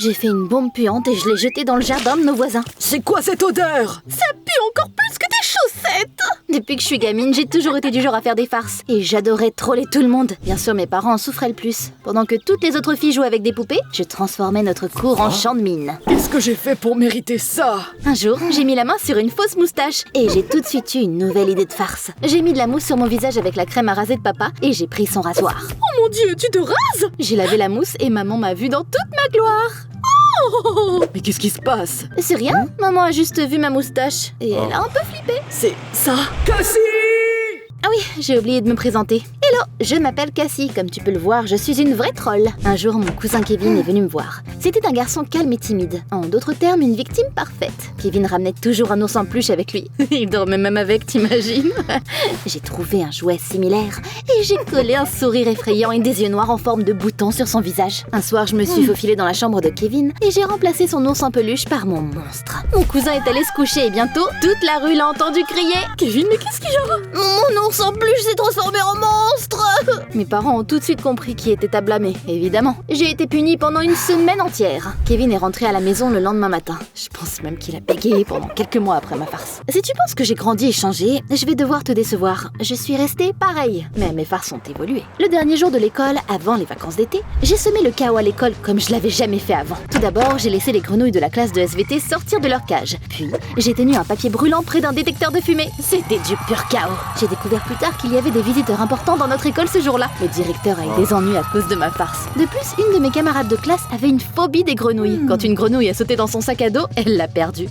J'ai fait une bombe puante et je l'ai jetée dans le jardin de nos voisins. C'est quoi cette odeur? Ça pue encore plus que tes chaussettes! Depuis que je suis gamine, j'ai toujours été du genre à faire des farces. Et j'adorais troller tout le monde. Bien sûr, mes parents en souffraient le plus. Pendant que toutes les autres filles jouaient avec des poupées, je transformais notre cour en champ de mine. Qu'est-ce que j'ai fait pour mériter ça? Un jour, j'ai mis la main sur une fausse moustache et j'ai tout de suite eu une nouvelle idée de farce. J'ai mis de la mousse sur mon visage avec la crème à raser de papa et j'ai pris son rasoir. Oh mon Dieu, tu te rases? J'ai lavé la mousse et maman m'a vue dans toute ma gloire. Oh, mais qu'est-ce qui se passe? C'est rien, maman a juste vu ma moustache et elle a un peu flippé. C'est ça? Cassie! Ah oui, j'ai oublié de me présenter. Hello, je m'appelle Cassie. Comme tu peux le voir, je suis une vraie troll. Un jour, mon cousin Kevin est venu me voir. C'était un garçon calme et timide. En d'autres termes, une victime parfaite. Kevin ramenait toujours un ours en peluche avec lui. Il dormait même avec, t'imagines? J'ai trouvé un jouet similaire et j'ai collé un sourire effrayant et des yeux noirs en forme de bouton sur son visage. Un soir, je me suis faufilée dans la chambre de Kevin et j'ai remplacé son ours en peluche par mon monstre. Mon cousin est allé se coucher et bientôt, toute la rue l'a entendu crier. Kevin, mais qu'est-ce qu'il y a? Mon ours en peluche s'est transformé en monstre! Mes parents ont tout de suite compris qui était à blâmer, évidemment. J'ai été punie pendant une semaine entière. Kevin est rentré à la maison le lendemain matin. Je pense même qu'il a bégayé pendant quelques mois après ma farce. Si tu penses que j'ai grandi et changé, je vais devoir te décevoir. Je suis restée pareille, mais mes farces ont évolué. Le dernier jour de l'école, avant les vacances d'été, j'ai semé le chaos à l'école comme je l'avais jamais fait avant. Tout d'abord, j'ai laissé les grenouilles de la classe de SVT sortir de leur cage. Puis, j'ai tenu un papier brûlant près d'un détecteur de fumée. C'était du pur chaos. J'ai découvert plus tard qu'il y avait des visiteurs importants dans notre école ce jour-là. Le directeur a eu des ennuis à cause de ma farce. De plus, une de mes camarades de classe avait une phobie des grenouilles. Quand une grenouille a sauté dans son sac à dos, elle l'a perdue.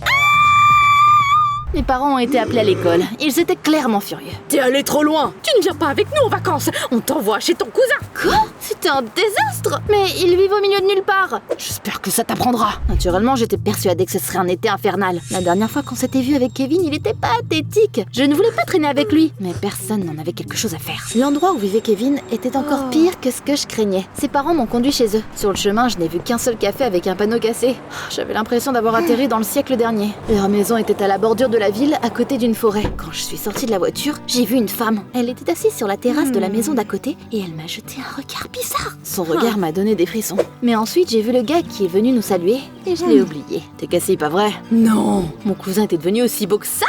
Mes parents ont été appelés à l'école. Ils étaient clairement furieux. T'es allé trop loin. Tu ne viens pas avec nous en vacances. On t'envoie chez ton cousin. Quoi? C'était un désastre! Mais ils vivent au milieu de nulle part. J'espère que ça t'apprendra. Naturellement, j'étais persuadée que ce serait un été infernal. La dernière fois qu'on s'était vu avec Kevin, il était pathétique. Je ne voulais pas traîner avec lui, mais personne n'en avait quelque chose à faire. L'endroit où vivait Kevin était encore pire que ce que je craignais. Ses parents m'ont conduit chez eux. Sur le chemin, je n'ai vu qu'un seul café avec un panneau cassé. J'avais l'impression d'avoir atterri dans le siècle dernier. Leur maison était à la bordure de la ville, à côté d'une forêt. Quand je suis sortie de la voiture, j'ai vu une femme. Elle était assise sur la terrasse de la maison d'à côté et elle m'a jeté un regard bizarre. Son regard m'a donné des frissons. Mais ensuite, j'ai vu le gars qui est venu nous saluer et je l'ai oublié. T'es cassé, pas vrai? Non. Mon cousin était devenu aussi beau que ça?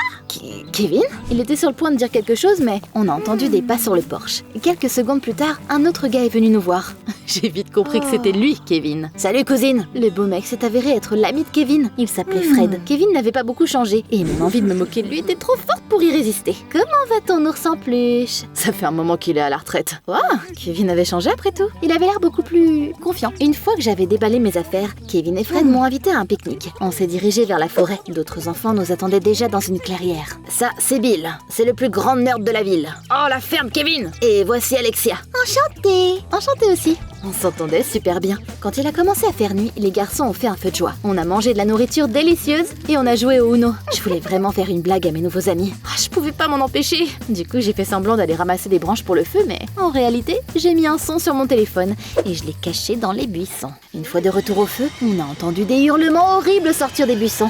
Kevin? Il était sur le point de dire quelque chose, mais on a entendu des pas sur le porche. Et quelques secondes plus tard, un autre gars est venu nous voir. J'ai vite compris que c'était lui, Kevin. Salut, cousine! Le beau mec s'est avéré être l'ami de Kevin. Il s'appelait Fred. Kevin n'avait pas beaucoup changé, et mon envie de me moquer de lui était trop forte pour y résister. Comment va ton ours en peluche? Ça fait un moment qu'il est à la retraite. Wow, Kevin avait changé après tout. Il avait l'air beaucoup plus confiant. Une fois que j'avais déballé mes affaires, Kevin et Fred m'ont invité à un pique-nique. On s'est dirigé vers la forêt. D'autres enfants nous attendaient déjà dans une clairière. Ça, c'est Bill. C'est le plus grand nerd de la ville. Oh, la ferme, Kevin! Et voici Alexia. Enchantée! Enchantée aussi. On s'entendait super bien. Quand il a commencé à faire nuit, les garçons ont fait un feu de joie. On a mangé de la nourriture délicieuse et on a joué au Uno. Je voulais vraiment faire une blague à mes nouveaux amis. Je pouvais pas m'en empêcher. Du coup, j'ai fait semblant d'aller ramasser des branches pour le feu, mais en réalité, j'ai mis un son sur mon téléphone et je l'ai caché dans les buissons. Une fois de retour au feu, on a entendu des hurlements horribles sortir des buissons.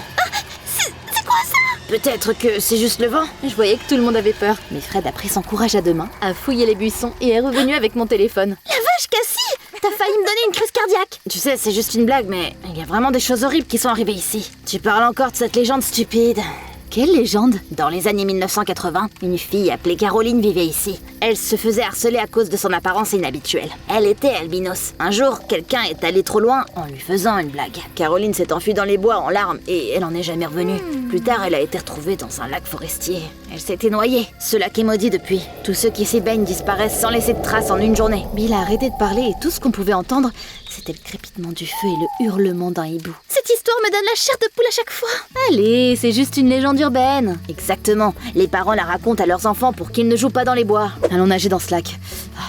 C'est quoi ça? Peut-être que c'est juste le vent. Je voyais que tout le monde avait peur. Mais Fred a pris son courage à deux mains, a fouillé les buissons et est revenu avec mon téléphone. La vache, Cassie! T'as failli me donner une crise cardiaque! Tu sais, c'est juste une blague, mais il y a vraiment des choses horribles qui sont arrivées ici. Tu parles encore de cette légende stupide. Quelle légende? Dans les années 1980, une fille appelée Caroline vivait ici. Elle se faisait harceler à cause de son apparence inhabituelle. Elle était albinos. Un jour, quelqu'un est allé trop loin en lui faisant une blague. Caroline s'est enfuie dans les bois en larmes et elle en est jamais revenue. Plus tard, elle a été retrouvée dans un lac forestier. Elle s'était noyée. Ce lac est maudit depuis. Tous ceux qui s'y baignent disparaissent sans laisser de traces en une journée. Bill a arrêté de parler et tout ce qu'on pouvait entendre, c'était le crépitement du feu et le hurlement d'un hibou. Cette histoire me donne la chair de poule à chaque fois. Allez, c'est juste une légende urbaine. Exactement. Les parents la racontent à leurs enfants pour qu'ils ne jouent pas dans les bois. Allons nager dans ce lac.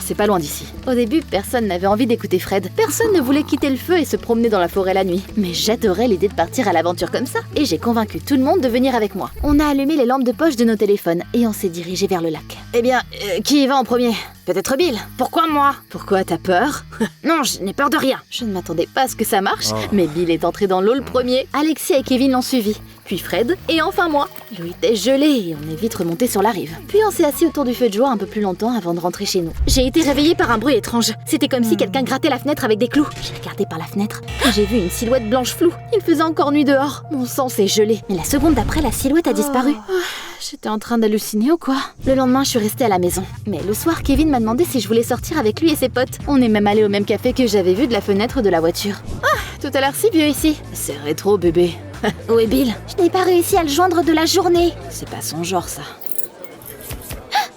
C'est pas loin d'ici. Au début, personne n'avait envie d'écouter Fred. Personne ne voulait quitter le feu et se promener dans la forêt la nuit. Mais j'adorais l'idée de partir à l'aventure comme ça. Et j'ai convaincu tout le monde de venir avec moi. On a allumé les lampes de poche de nos téléphones et on s'est dirigé vers le lac. Eh bien, qui y va en premier? Peut-être Bill. Pourquoi moi? Pourquoi, t'as peur? Non, je n'ai peur de rien. rien. Je ne m'attendais pas à ce que ça marche, mais Bill est entré dans l'eau le premier. Alexia et Kevin l'ont suivi. Puis Fred, et enfin moi. L'eau était gelée et on est vite remonté sur la rive. Puis on s'est assis autour du feu de joie un peu plus longtemps avant de rentrer chez nous. J'ai été réveillée par un bruit étrange. C'était comme si quelqu'un grattait la fenêtre avec des clous. J'ai regardé par la fenêtre et j'ai vu une silhouette blanche floue. Il faisait encore nuit dehors. Mon sang s'est gelé. Mais la seconde d'après, la silhouette a disparu. J'étais en train d'halluciner ou quoi? Le lendemain, je suis restée à la maison. Mais le soir, Kevin m'a demandé si je voulais sortir avec lui et ses potes. On est même allé au même café que j'avais vu de la fenêtre de la voiture. Tout a l'air si vieux ici. C'est rétro, bébé. Où est Bill? Je n'ai pas réussi à le joindre de la journée. C'est pas son genre, ça.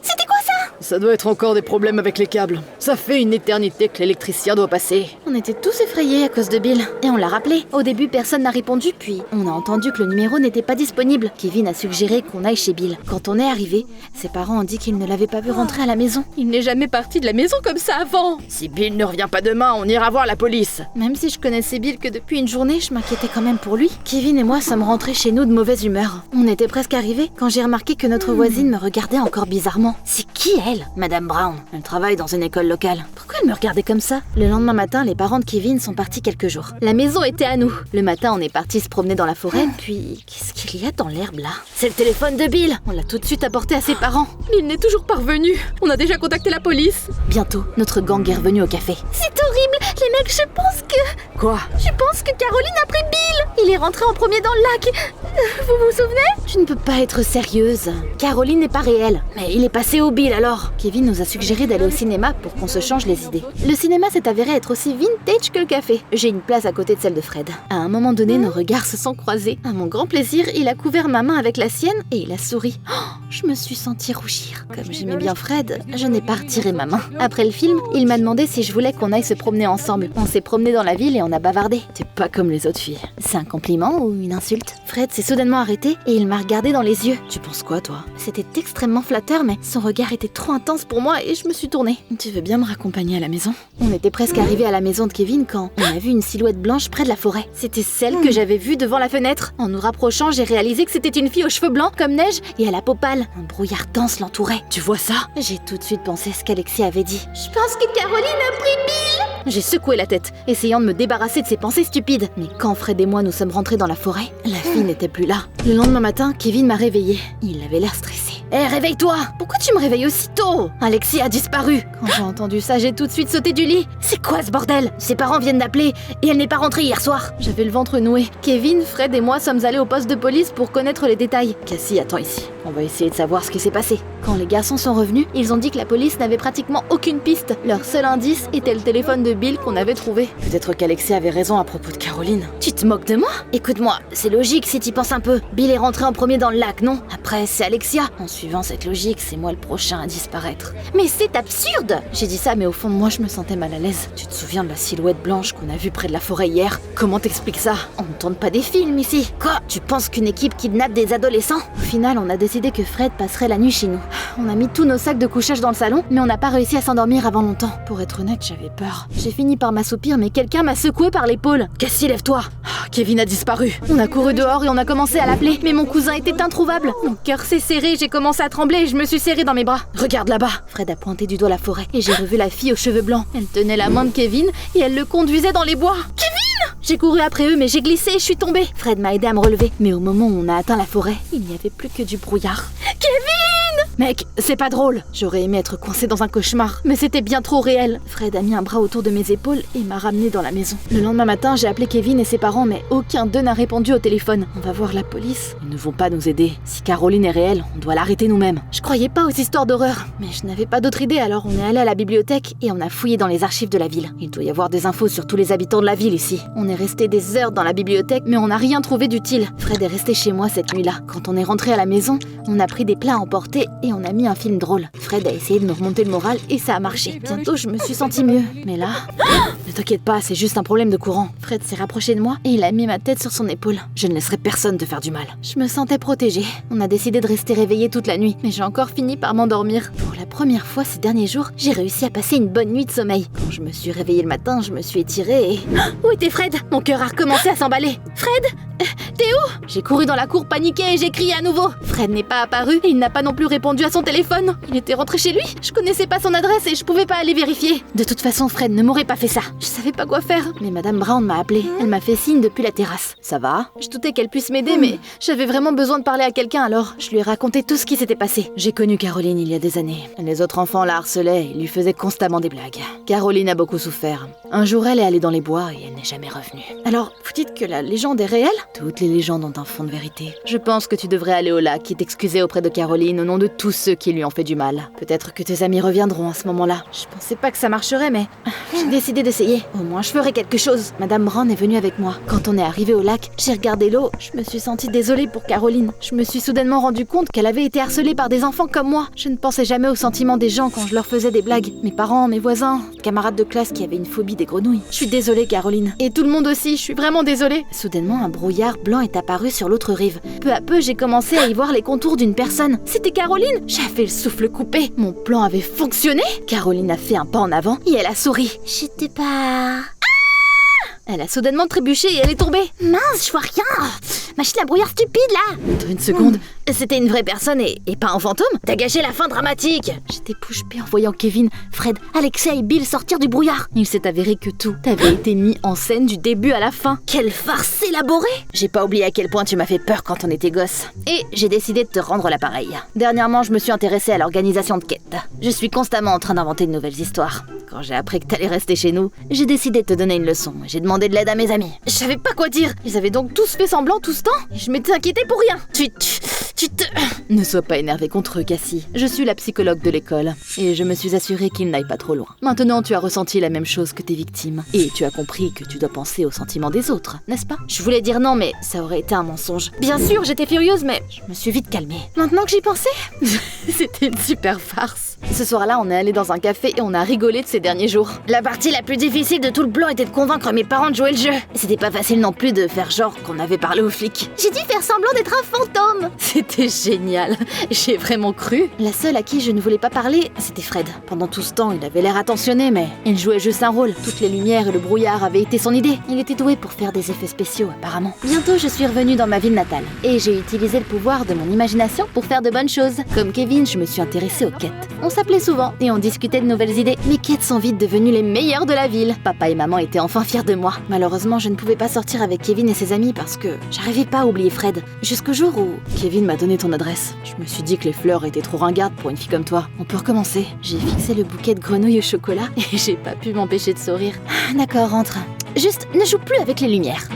C'était quoi ça? Ça doit être encore des problèmes avec les câbles. Ça fait une éternité que l'électricien doit passer. On était tous effrayés à cause de Bill. Et on l'a rappelé. Au début, personne n'a répondu, puis on a entendu que le numéro n'était pas disponible. Kevin a suggéré qu'on aille chez Bill. Quand on est arrivé, ses parents ont dit qu'ils ne l'avaient pas vu rentrer à la maison. Il n'est jamais parti de la maison comme ça avant. Si Bill ne revient pas demain, on ira voir la police. Même si je connaissais Bill que depuis une journée, je m'inquiétais quand même pour lui. Kevin et moi sommes rentrés chez nous de mauvaise humeur. On était presque arrivés quand j'ai remarqué que notre voisine me regardait encore bizarrement. C'est qui elle? Madame Brown. Elle travaille dans une école locale. Pourquoi elle me regardait comme ça? Le lendemain matin, les parents de Kevin sont partis quelques jours. La maison était à nous. Le matin, on est parti se promener dans la forêt. Puis, qu'est-ce qu'il y a dans l'herbe là? C'est le téléphone de Bill. On l'a tout de suite apporté à ses parents. Mais il n'est toujours pas revenu. On a déjà contacté la police. Bientôt, notre gang est revenu au café. C'est horrible. Les mecs, je pense que... Quoi? Je pense que Caroline a pris Bill. Il est rentré en premier dans le lac. Vous vous souvenez? Tu ne peux pas être sérieuse. Caroline n'est pas réelle. Mais il est passé au Bill alors. Kevin nous a suggéré d'aller au cinéma pour qu'on se change les idées. Le cinéma s'est avéré être aussi vintage que le café. J'ai une place à côté de celle de Fred. À un moment donné, nos regards se sont croisés. À mon grand plaisir, il a couvert ma main avec la sienne et il a souri. Je me suis sentie rougir. Comme j'aimais bien Fred, je n'ai pas retiré ma main. Après le film, il m'a demandé si je voulais qu'on aille se promener ensemble. On s'est promené dans la ville et on a bavardé. T'es pas comme les autres filles. C'est un compliment ou une insulte? Fred s'est soudainement arrêté et il m'a regardé dans les yeux. Tu penses quoi, toi? C'était extrêmement flatteur, mais son regard était trop intense pour moi et je me suis tournée. Tu veux bien me raccompagner à la maison? On était presque arrivés à la maison de Kevin quand on a vu une silhouette blanche près de la forêt. C'était celle que j'avais vue devant la fenêtre. En nous rapprochant, j'ai réalisé que c'était une fille aux cheveux blancs comme neige et à la peau pâle. Un brouillard dense l'entourait. Tu vois ça? J'ai tout de suite pensé à ce qu'Alexia avait dit. Je pense que Caroline a pris Bill. J'ai secoué la tête, essayant de me débarrasser de ces pensées stupides. Mais quand Fred et moi nous sommes rentrés dans la forêt, la fille n'était plus là. Le lendemain matin, Kevin m'a réveillée. Il avait l'air stressé. Hé, réveille-toi! Pourquoi tu me réveilles aussitôt? Alexia a disparu. Quand j'ai entendu ça, j'ai tout de suite sauté du lit. C'est quoi ce bordel? Ses parents viennent d'appeler et elle n'est pas rentrée hier soir. J'avais le ventre noué. Kevin, Fred et moi sommes allés au poste de police pour connaître les détails. Cassie, attends ici. On va essayer de savoir ce qui s'est passé. Quand les garçons sont revenus, ils ont dit que la police n'avait pratiquement aucune piste. Leur seul indice était le téléphone de Bill qu'on avait trouvé. Peut-être qu'Alexia avait raison à propos de Caroline. Tu te moques de moi? Écoute-moi, c'est logique si t'y penses un peu. Bill est rentré en premier dans le lac, non? Après, c'est Alexia. En suivant cette logique, c'est moi le prochain à disparaître. Mais c'est absurde! J'ai dit ça, mais au fond de moi, je me sentais mal à l'aise. Tu te souviens de la silhouette blanche qu'on a vue près de la forêt hier? Comment t'expliques ça? On ne tourne pas des films ici. Quoi? Tu penses qu'une équipe kidnappe des adolescents? Au final, on a décidé que Fred passerait la nuit chez nous. On a mis tous nos sacs de couchage dans le salon, mais on n'a pas réussi à s'endormir avant longtemps. Pour être honnête, j'avais peur. J'ai fini par m'assoupir, mais quelqu'un m'a secoué par l'épaule. Cassie, lève-toi! Kevin a disparu. On a couru dehors et on a commencé à l'appeler, mais mon cousin était introuvable. Mon cœur s'est serré, j'ai commencé à trembler et je me suis serrée dans mes bras. Regarde là-bas! Fred a pointé du doigt la forêt et j'ai revu la fille aux cheveux blancs. Elle tenait la main de Kevin et elle le conduisait dans les bois. Kevin! J'ai couru après eux, mais j'ai glissé et je suis tombée. Fred m'a aidé à me relever, mais au moment où on a atteint la forêt, il n'y avait plus que du brouillard. Kevin! Mec, c'est pas drôle! J'aurais aimé être coincée dans un cauchemar, mais c'était bien trop réel. Fred a mis un bras autour de mes épaules et m'a ramenée dans la maison. Le lendemain matin, j'ai appelé Kevin et ses parents, mais aucun d'eux n'a répondu au téléphone. On va voir la police. Ils ne vont pas nous aider. Si Caroline est réelle, on doit l'arrêter nous-mêmes. Je croyais pas aux histoires d'horreur, mais je n'avais pas d'autre idée, alors on est allé à la bibliothèque et on a fouillé dans les archives de la ville. Il doit y avoir des infos sur tous les habitants de la ville ici. On est resté des heures dans la bibliothèque, mais on n'a rien trouvé d'utile. Fred est resté chez moi cette nuit-là. Quand on est rentré à la maison, on a pris des plats à emporter et on a mis un film drôle. Fred a essayé de me remonter le moral et ça a marché. Bientôt, je me suis sentie mieux. Mais là... Ne t'inquiète pas, c'est juste un problème de courant. Fred s'est rapproché de moi et il a mis ma tête sur son épaule. Je ne laisserai personne te faire du mal. Je me sentais protégée. On a décidé de rester réveillés toute la nuit, mais j'ai encore fini par m'endormir. Pour la première fois ces derniers jours, j'ai réussi à passer une bonne nuit de sommeil. Quand je me suis réveillée le matin, je me suis étirée et... Où était Fred? Mon cœur a recommencé à s'emballer. Fred? T'es où? J'ai couru dans la cour paniquée et j'ai crié à nouveau. Fred n'est pas apparu et il n'a pas non plus répondu à son téléphone. Il était rentré chez lui. Je connaissais pas son adresse et je pouvais pas aller vérifier. De toute façon, Fred ne m'aurait pas fait ça. Je savais pas quoi faire. Mais Madame Brown m'a appelée. Elle m'a fait signe depuis la terrasse. Ça va? Je doutais qu'elle puisse m'aider, mais j'avais vraiment besoin de parler à quelqu'un alors. Je lui ai raconté tout ce qui s'était passé. J'ai connu Caroline il y a des années. Les autres enfants la harcelaient et lui faisaient constamment des blagues. Caroline a beaucoup souffert. Un jour, elle est allée dans les bois et elle n'est jamais revenue. Alors, vous dites que la légende est réelle? Toutes les légendes ont un fond de vérité. Je pense que tu devrais aller au lac et t'excuser auprès de Caroline au nom de tous ceux qui lui ont fait du mal. Peut-être que tes amis reviendront à ce moment-là. Je pensais pas que ça marcherait, mais j'ai décidé d'essayer. Au moins, je ferai quelque chose. Madame Brown est venue avec moi. Quand on est arrivé au lac, j'ai regardé l'eau. Je me suis sentie désolée pour Caroline. Je me suis soudainement rendu compte qu'elle avait été harcelée par des enfants comme moi. Je ne pensais jamais aux sentiments des gens quand je leur faisais des blagues. Mes parents, mes voisins, camarades de classe qui avaient une phobie des grenouilles. Je suis désolée, Caroline. Et tout le monde aussi, je suis vraiment désolée. Soudainement, un brouillard blanc est apparu sur l'autre rive. Peu à peu, j'ai commencé à y voir les contours d'une personne. C'était Caroline. J'avais le souffle coupé. Mon plan avait fonctionné. Caroline a fait un pas en avant et elle a souri. J'étais pas... Elle a soudainement trébuché et elle est tombée. Mince, je vois rien. Machine à brouillard stupide là. Attends une seconde. C'était une vraie personne et pas un fantôme? T'as gâché la fin dramatique. J'étais bouche bée en voyant Kevin, Fred, Alexia et Bill sortir du brouillard. Il s'est avéré que tout avait été mis en scène du début à la fin. Quelle farce élaborée. J'ai pas oublié à quel point tu m'as fait peur quand on était gosse. Et j'ai décidé de te rendre l'appareil. Dernièrement, je me suis intéressée à l'organisation de quêtes. Je suis constamment en train d'inventer de nouvelles histoires. Quand j'ai appris que t'allais rester chez nous, j'ai décidé de te donner une leçon. J'ai demandé de l'aide à mes amis. Je savais pas quoi dire. Ils avaient donc tous fait semblant tout ce temps et je m'étais inquiétée pour rien. Tu te... Ne sois pas énervée contre eux, Cassie. Je suis la psychologue de l'école et je me suis assurée qu'ils n'aillent pas trop loin. Maintenant, tu as ressenti la même chose que tes victimes et tu as compris que tu dois penser aux sentiments des autres, n'est-ce pas? Je voulais dire non, mais ça aurait été un mensonge. Bien sûr, j'étais furieuse, mais je me suis vite calmée. Maintenant que j'y pensais, c'était une super farce. Ce soir-là, on est allé dans un café et on a rigolé de ces derniers jours. La partie la plus difficile de tout le plan était de convaincre mes parents de jouer le jeu. C'était pas facile non plus de faire genre qu'on avait parlé aux flics. J'ai dû faire semblant d'être un fantôme. C'était génial. J'ai vraiment cru. La seule à qui je ne voulais pas parler, c'était Fred. Pendant tout ce temps, il avait l'air attentionné, mais il jouait juste un rôle. Toutes les lumières et le brouillard avaient été son idée. Il était doué pour faire des effets spéciaux, apparemment. Bientôt, je suis revenue dans ma ville natale. Et j'ai utilisé le pouvoir de mon imagination pour faire de bonnes choses. Comme Kevin, je me suis intéressée aux quêtes. On s'appelait souvent et on discutait de nouvelles idées. Mes quêtes sont vite devenues les meilleures de la ville. Papa et maman étaient enfin fiers de moi. Malheureusement, je ne pouvais pas sortir avec Kevin et ses amis parce que j'arrivais pas à oublier Fred. Jusqu'au jour où Kevin m'a donné ton adresse. Je me suis dit que les fleurs étaient trop ringardes pour une fille comme toi. On peut recommencer. J'ai fixé le bouquet de grenouilles au chocolat et j'ai pas pu m'empêcher de sourire. D'accord, rentre. Juste, ne joue plus avec les lumières.